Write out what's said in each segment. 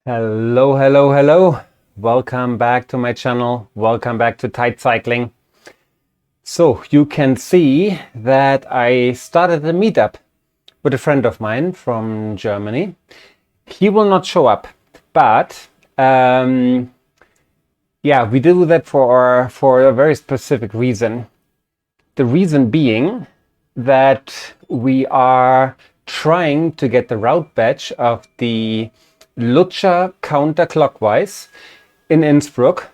Hello, hello, hello. Welcome back to my channel. Welcome back to Tight Cycling. So you can see that I started a meetup with a friend of mine from Germany. He will not show up, but yeah, we do that for a very specific reason. The reason being that we are trying to get the route badge of the Lutscher counterclockwise in Innsbruck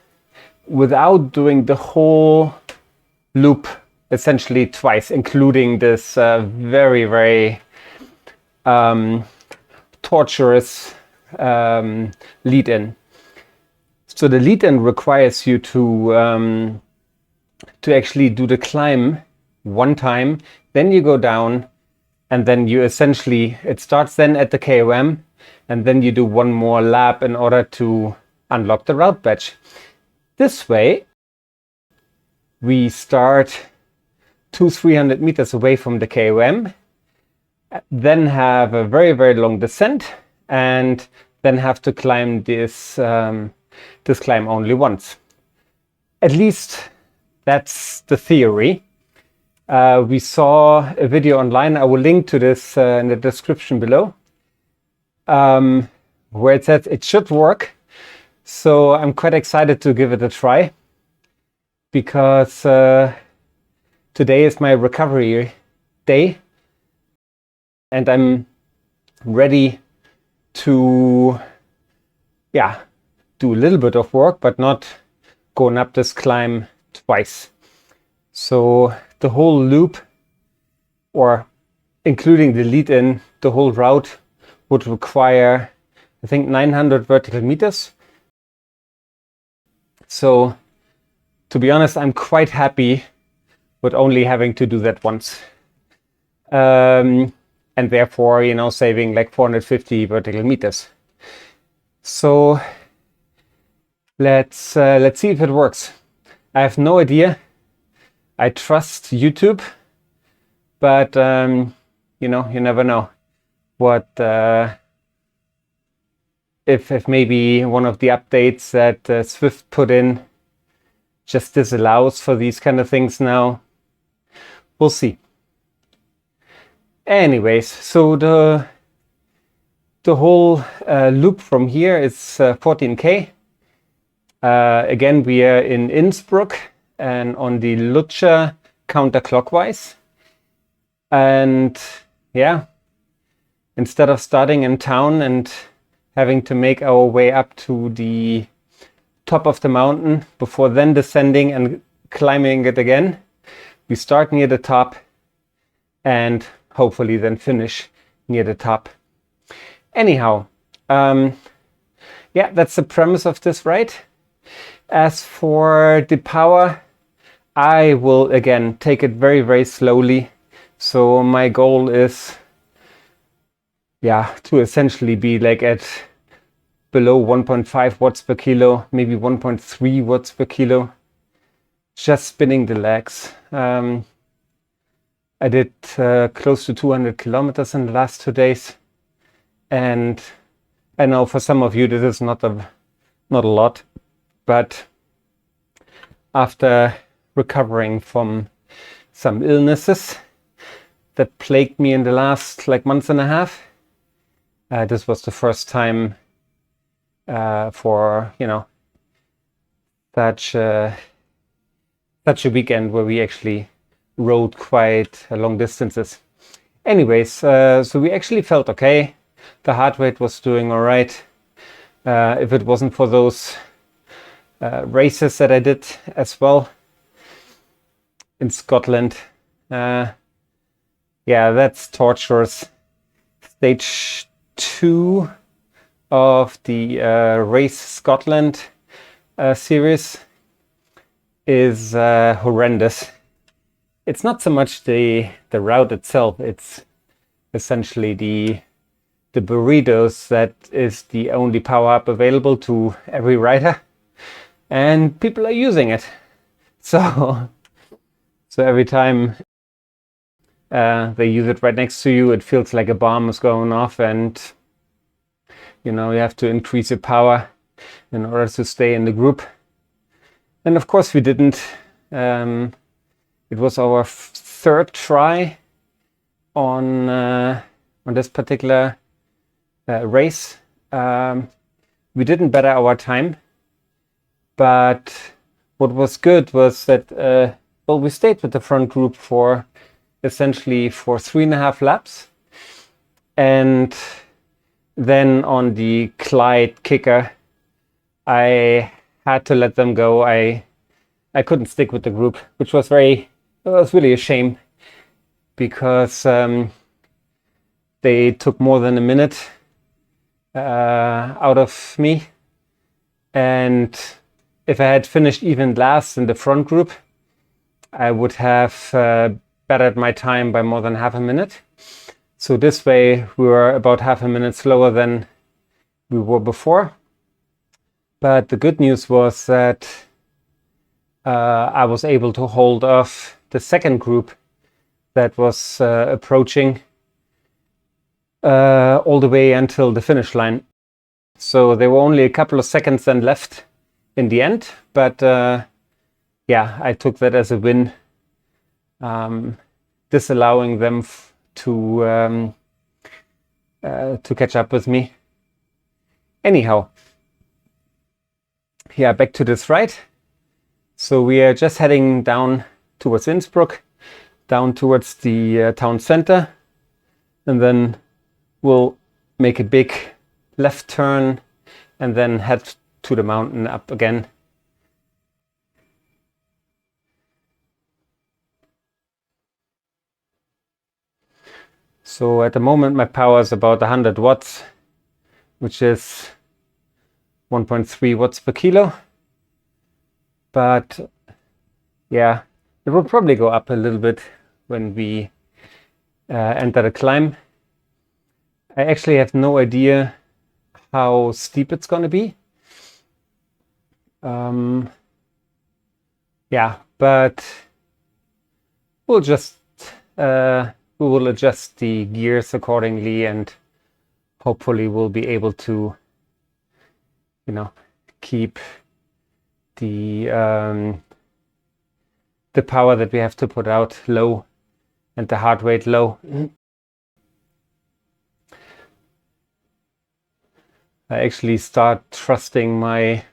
without doing the whole loop essentially twice, including this very torturous lead-in. So the lead-in requires you to actually do the climb one time, then you go down, and then you essentially, it starts then at the KOM, and then you do one more lap in order to unlock the route badge. This way, we start 200-300 meters away from the KOM, then have a very long descent, and then have to climb this climb only once. At least that's the theory. We saw a video online, I will link to this in the description below, where it says it should work. So I'm quite excited to give it a try, because today is my recovery day and I'm ready to do a little bit of work, but not going up this climb twice. So the whole loop, or including the lead-in, the whole route would require, I think, 900 vertical meters. So to be honest, I'm quite happy with only having to do that once. And therefore, you know, saving like 450 vertical meters. So let's see if it works. I have no idea. I trust YouTube, but you know, you never know what if maybe one of the updates that Zwift put in just disallows for these kind of things now. We'll see. Anyways, so the whole loop from here is 14K. Again, we are in Innsbruck and on the Lutscher counterclockwise. And yeah, instead of starting in town and having to make our way up to the top of the mountain before then descending and climbing it again, we start near the top and hopefully then finish near the top. Anyhow, yeah, that's the premise of this ride. As for the power, I will again take it very slowly. So my goal is, yeah, to essentially be like at below 1.5 watts per kilo, maybe 1.3 watts per kilo, just spinning the legs. I did close to 200 kilometers in the last 2 days, and I know for some of you this is not a lot, but after recovering from some illnesses that plagued me in the last like month and a half, this was the first time for, you know, such a weekend where we actually rode quite long distances. Anyways, so we actually felt okay. The heart rate was doing all right. If it wasn't for those races that I did as well in Scotland, yeah, that's torturous. Stage 2 of the Race Scotland series is horrendous. It's not so much the route itself, it's essentially the burritos that is the only power-up available to every rider, and people are using it. So every time they use it right next to you, it feels like a bomb is going off, and You know, you have to increase your power in order to stay in the group. And of course we didn't. It was our third try on this particular race. We didn't better our time, but what was good was that well, we stayed with the front group for essentially for 3.5 laps, and then on the Clyde kicker I had to let them go. I couldn't stick with the group, which was really a shame, because they took more than a minute out of me, and if I had finished even last in the front group, I would have bettered my time by more than half a minute. So this way we were about half a minute slower than we were before. But the good news was that I was able to hold off the second group that was approaching all the way until the finish line. So there were only a couple of seconds then left in the end, but yeah, I took that as a win, disallowing them to catch up with me. Anyhow, yeah, back to this ride. So we are just heading down towards Innsbruck, down towards the town center, and then we'll make a big left turn and then head to the mountain up again. So at the moment my power is about 100 watts, which is 1.3 watts per kilo. But yeah, it will probably go up a little bit when we enter the climb. I actually have no idea how steep it's going to be. Yeah, but we'll just we will adjust the gears accordingly, and hopefully we'll be able to, you know, keep the power that we have to put out low and the heart rate low. I actually start trusting my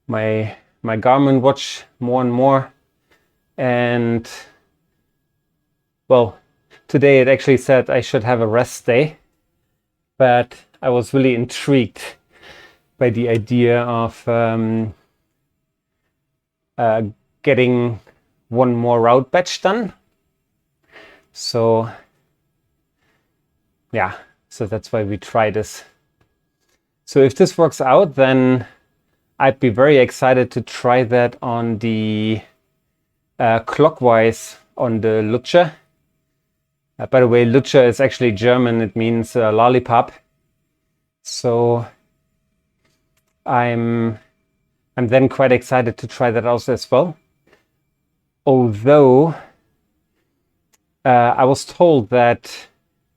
Garmin watch more and more, and well, today it actually said I should have a rest day, but I was really intrigued by the idea of getting one more route batch done. So yeah, so that's why we try this. So if this works out, then I'd be very excited to try that on the clockwise on the Lutscher. By the way, Lutscher is actually German. It means lollipop. So I'm then quite excited to try that also as well. Although I was told that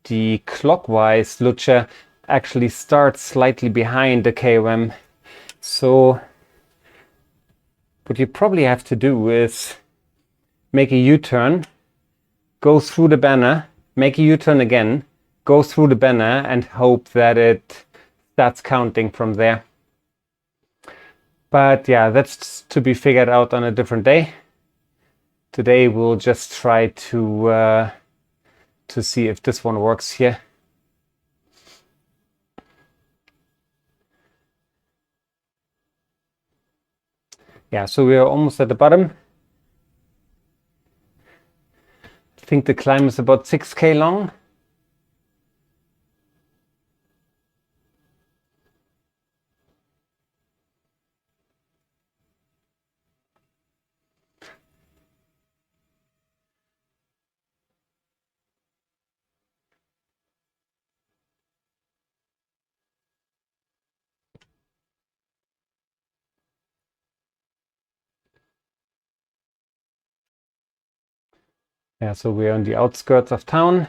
the clockwise Lutscher actually starts slightly behind the KOM. So what you probably have to do is make a U-turn, go through the banner, make a U-turn again, go through the banner, and hope that it starts counting from there. But yeah, that's to be figured out on a different day. Today we'll just try to see if this one works here. Yeah, so we are almost at the bottom. I think the climb is about 6K long. Yeah, so we're on the outskirts of town.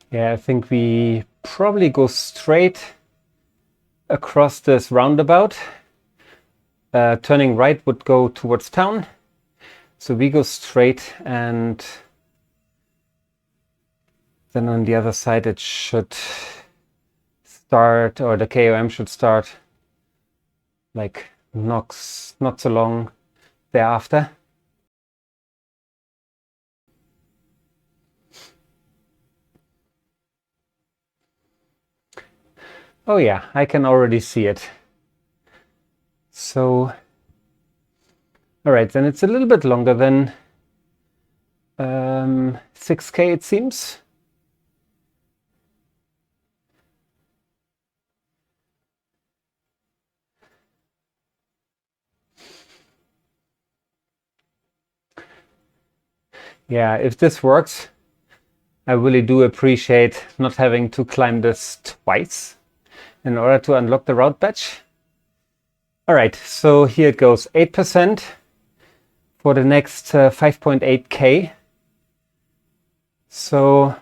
Yeah, I think we probably go straight across this roundabout. Turning right would go towards town. So we go straight, and then on the other side it should start, or the KOM should start like not so long thereafter. Oh yeah, I can already see it. So, all right, then it's a little bit longer than 6K it seems. Yeah, if this works, I really do appreciate not having to climb this twice in order to unlock the route badge. All right, so here it goes, 8% for the next 5.8K. So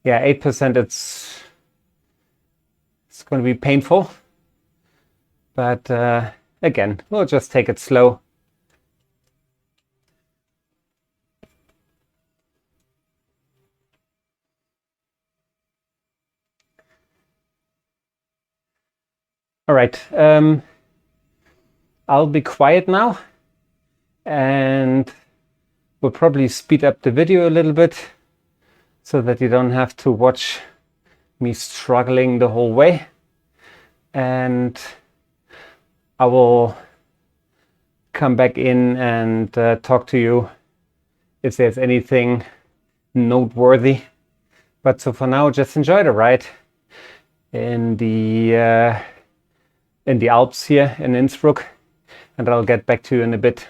yeah, 8%, it's going to be painful. But again, we'll just take it slow. All right, I'll be quiet now, and we'll probably speed up the video a little bit so that you don't have to watch me struggling the whole way. And I will come back in and talk to you if there's anything noteworthy. But so for now, just enjoy the ride in the Alps here in Innsbruck, and I'll get back to you in a bit.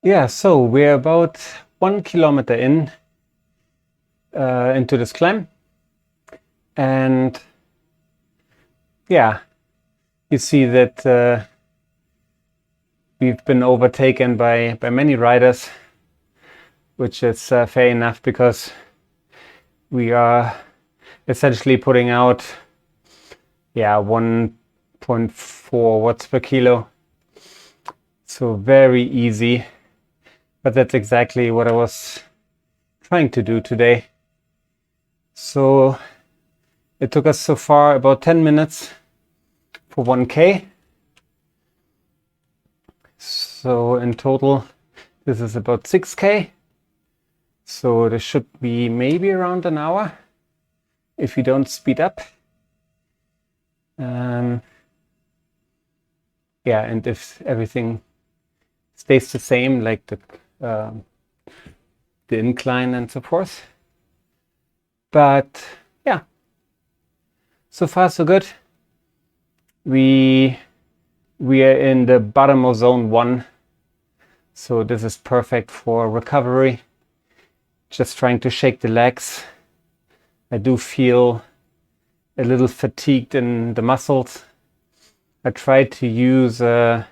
Yeah, so we're about 1 kilometer into this climb, and yeah, you see that we've been overtaken by many riders, which is fair enough because we are essentially putting out 1.4 watts per kilo, so very easy. But that's exactly what I was trying to do today. So it took us so far about 10 minutes for 1K. So in total, this is about 6K. So this should be maybe around an hour if you don't speed up. Yeah, and if everything stays the same, like the incline and so forth. But yeah, so far so good. We are in the bottom of zone 1, so this is perfect for recovery. Just trying to shake the legs. I do feel a little fatigued in the muscles. I tried to use a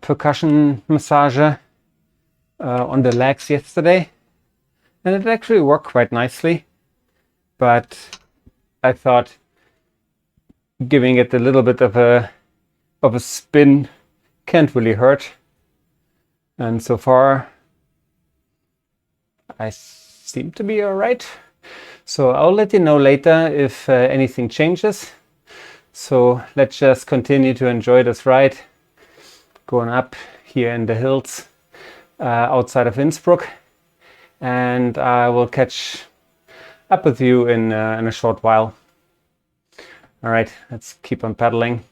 percussion massager on the legs yesterday, and it actually worked quite nicely, but I thought giving it a little bit of a spin can't really hurt, and so far I seem to be all right. So I'll let you know later if anything changes, So let's just continue to enjoy this ride, going up here in the hills outside of Innsbruck, and I will catch up with you in a short while. All right, let's keep on pedaling.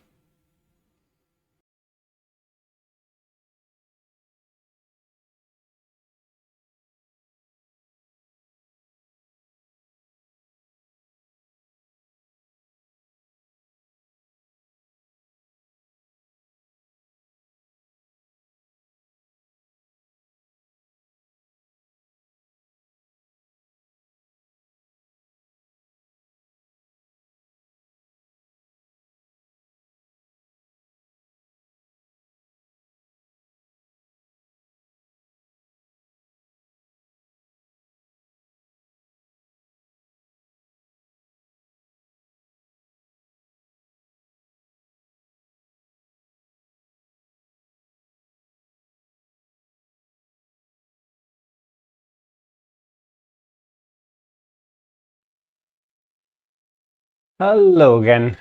Hello again.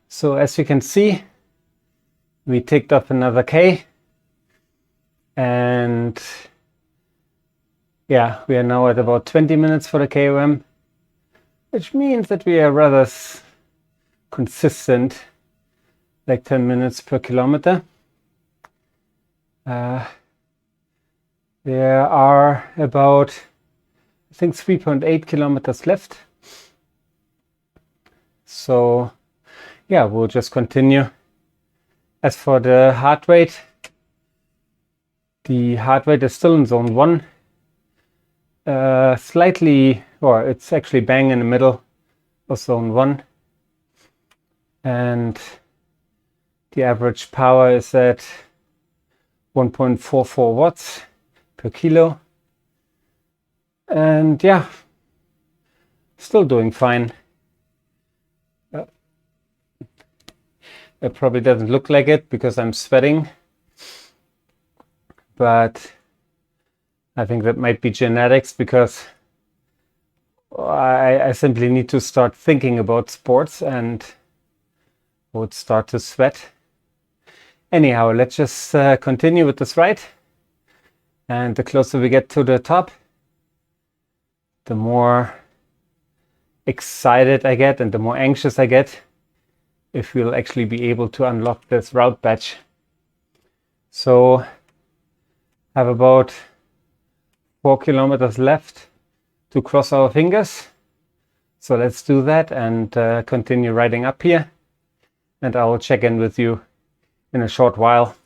So as you can see, we ticked off another K, and yeah, we are now at about 20 minutes for the KOM, which means that we are rather consistent, like 10 minutes per kilometer. There are about, I think, 3.8 kilometers left. So yeah, we'll just continue. As for the heart rate, the heart rate is still in zone 1. Slightly, or it's actually bang in the middle of zone 1. And the average power is at 1.44 watts per kilo. And yeah, still doing fine. It probably doesn't look like it because I'm sweating, but I think that might be genetics, because I simply need to start thinking about sports and would start to sweat. Anyhow, let's just continue with this ride. And the closer we get to the top, the more excited I get and the more anxious I get if we'll actually be able to unlock this route badge. So I have about 4 kilometers left to cross our fingers. So let's do that and continue riding up here. And I will check in with you in a short while.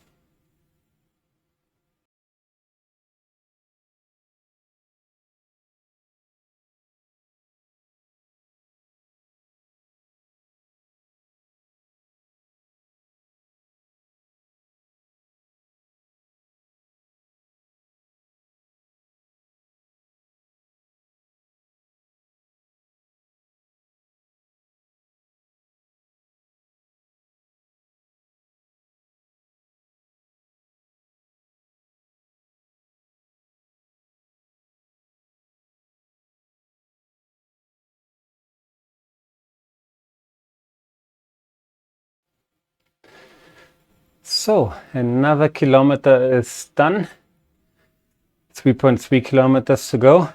So another kilometer is done. 3.3 kilometers to go.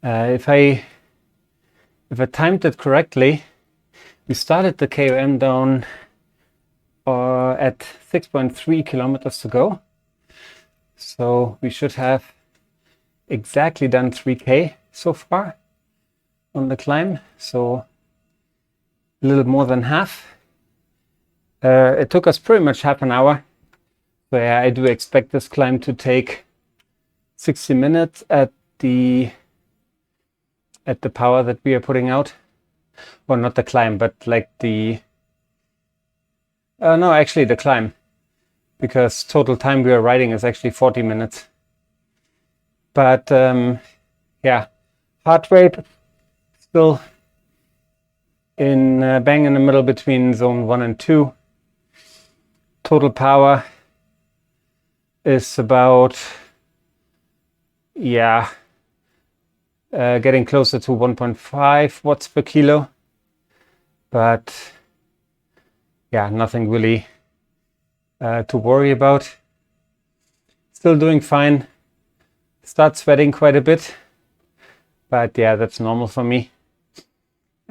If I timed it correctly, we started the KOM down at 6.3 kilometers to go. So we should have exactly done 3K so far on the climb. So a little more than half. It took us pretty much half an hour. So yeah, I do expect this climb to take 60 minutes at the power that we are putting out. Well, not the climb, but like the no, actually the climb, because total time we are riding is actually 40 minutes. But yeah, heart rate still in bang in the middle between zone 1 and 2. Total power is about, yeah, getting closer to 1.5 watts per kilo. but yeah, nothing really to worry about. Still doing fine. Start sweating quite a bit, but yeah, that's normal for me.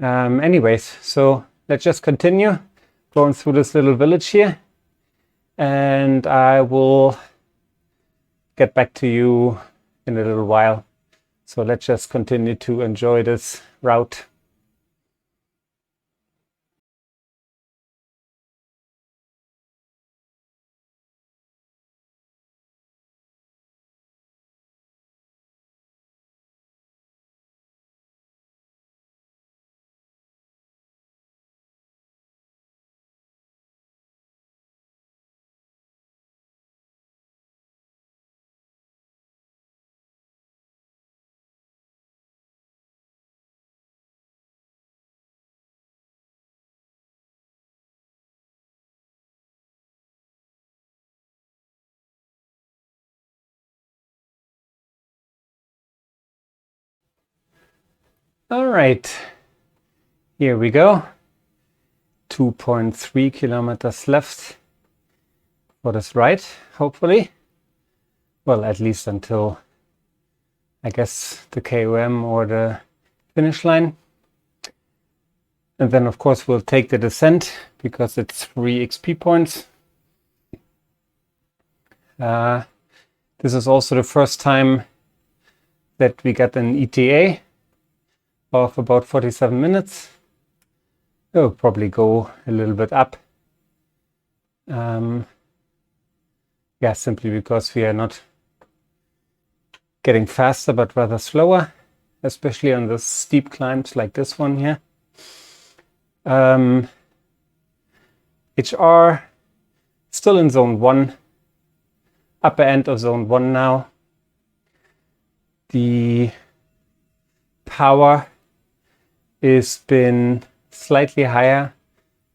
Anyways, so let's just continue going through this little village here, and I will get back to you in a little while. So let's just continue to enjoy this route. All right, here we go. 2.3 kilometers left for this ride, hopefully. Well, at least until, I guess, the KOM or the finish line. And then, of course, we'll take the descent because it's 3 XP points. This is also the first time that we got an ETA of about 47 minutes. It'll probably go a little bit up. Yeah, simply because we are not getting faster, but rather slower, especially on the steep climbs like this one here. HR still in zone 1, upper end of zone 1 now. The power is been slightly higher,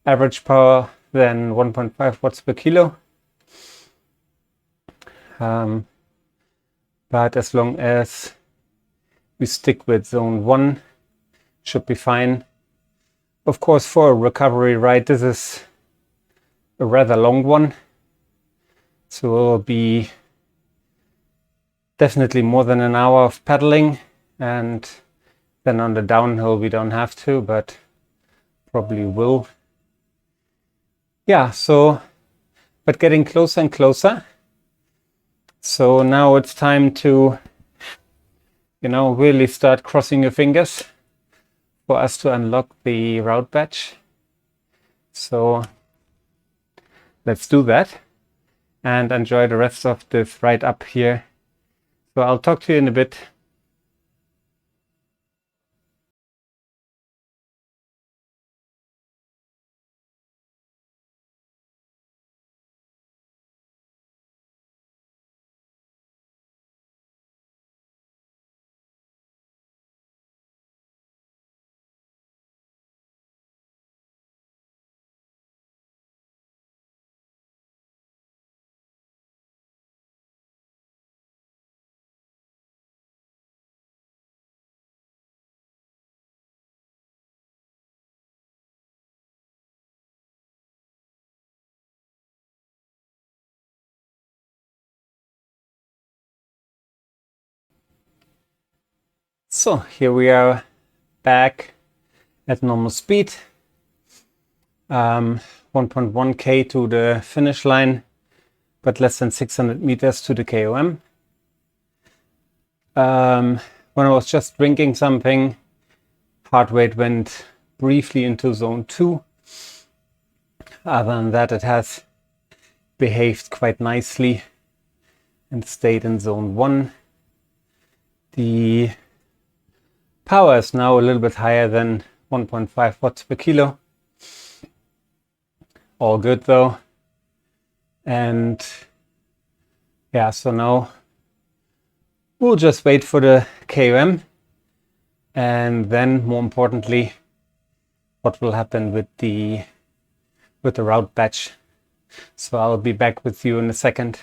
average power than 1.5 watts per kilo. But as long as we stick with zone 1, should be fine. Of course, for a recovery ride, this is a rather long one, so it will be definitely more than an hour of pedaling, and then on the downhill we don't have to, but probably will. Yeah, so, but getting closer and closer. So now it's time to, really start crossing your fingers for us to unlock the route badge. So let's do that and enjoy the rest of this ride up here. So I'll talk to you in a bit. So here we are back at normal speed. 1.1k to the finish line, but less than 600 meters to the KOM. When I was just drinking something, heart rate went briefly into zone 2. Other than that, it has behaved quite nicely and stayed in zone 1. The power is now a little bit higher than 1.5 watts per kilo. All good though. And yeah, so now we'll just wait for the KOM, and then more importantly, what will happen with the route badge. So I'll be back with you in a second.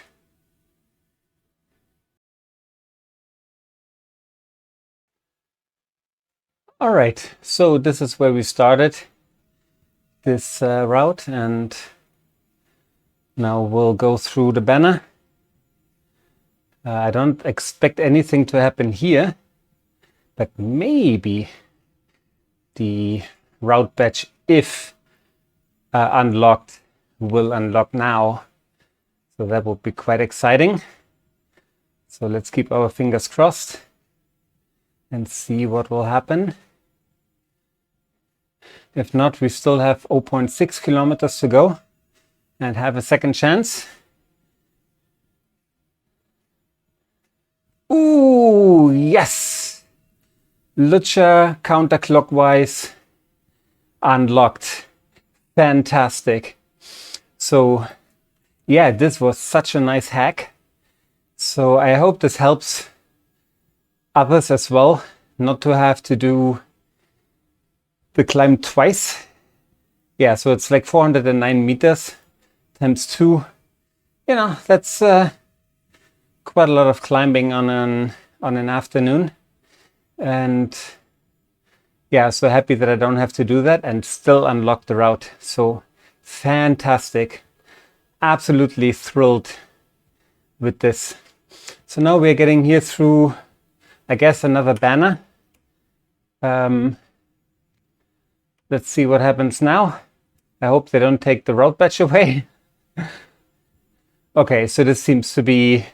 All right, so this is where we started. this route, and now we'll go through the banner. I don't expect anything to happen here, but maybe the route badge, if unlocked, will unlock now. So that would be quite exciting. So let's keep our fingers crossed and see what will happen. If not, we still have 0.6 kilometers to go and have a second chance. Ooh, yes! Lutscher counterclockwise unlocked. Fantastic. So yeah, this was such a nice hack. So I hope this helps others as well, not to have to do the climb twice. Yeah, so it's like 409 meters times 2. You know, that's quite a lot of climbing on an afternoon. And yeah, so happy that I don't have to do that and still unlock the route. So fantastic. Absolutely thrilled with this. So now we're getting here through, I guess, another banner. Let's see what happens now. I hope they don't take the route badge away. Okay, so this seems to be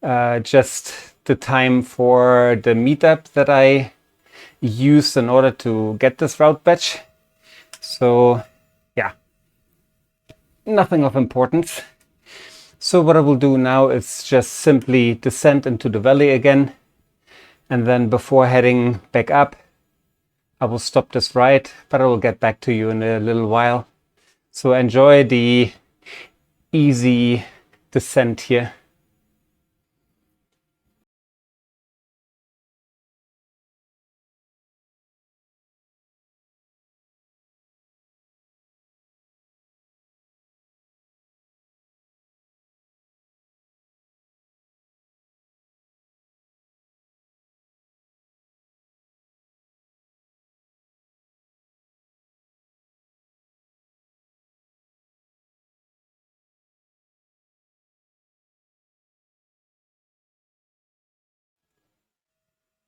just the time for the meetup that I used in order to get this route badge. So yeah, nothing of importance. So what I will do now is just simply descend into the valley again, and then before heading back up, I will stop this ride, but I will get back to you in a little while. So enjoy the easy descent here.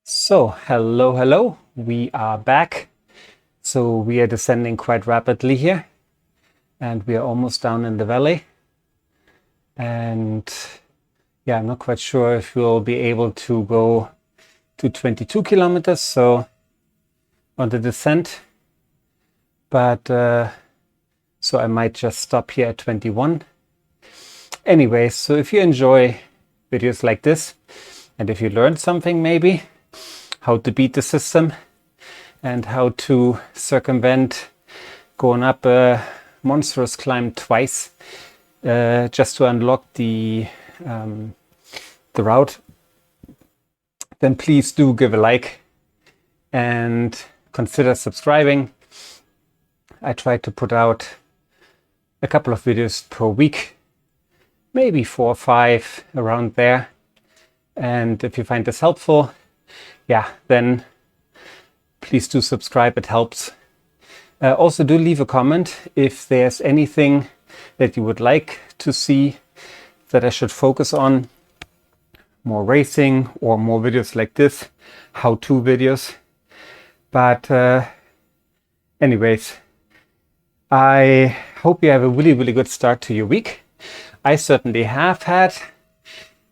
So hello, we are back. So we are descending quite rapidly here, and we are almost down in the valley. And yeah, I'm not quite sure if we'll be able to go to 22 kilometers so on the descent, but so I might just stop here at 21. Anyway, so if you enjoy videos like this, and if you learned something, maybe how to beat the system and how to circumvent going up a monstrous climb twice just to unlock the route, then please do give a like and consider subscribing. I try to put out a couple of videos per week, maybe 4 or 5 around there. And if you find this helpful, yeah, then please do subscribe, it helps. Also do leave a comment if there's anything that you would like to see that I should focus on. More racing or more videos like this, how-to videos. But anyways, I hope you have a really good start to your week. I certainly have had,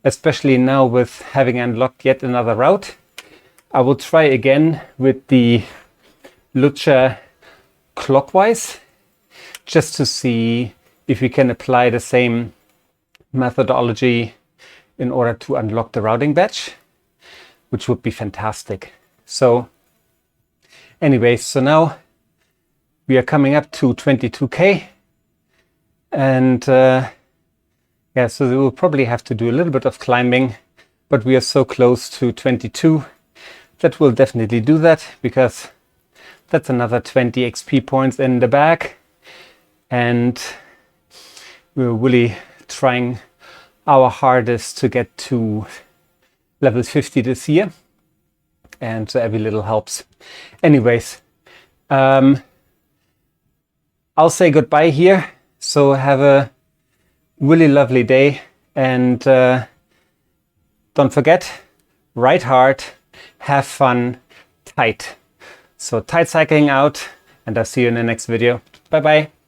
especially now with having unlocked yet another route. I will try again with the Lutscher clockwise, just to see if we can apply the same methodology in order to unlock the routing badge, which would be fantastic. So anyways, so now we are coming up to 22k, and yeah, so we will probably have to do a little bit of climbing, but we are so close to 22 that we'll definitely do that, because that's another 20 XP points in the bag, and we're really trying our hardest to get to level 50 this year, and so every little helps. Anyways, I'll say goodbye here. So have a really lovely day, and don't forget, ride hard, have fun, tight. So tight cycling out, and I'll see you in the next video. Bye bye.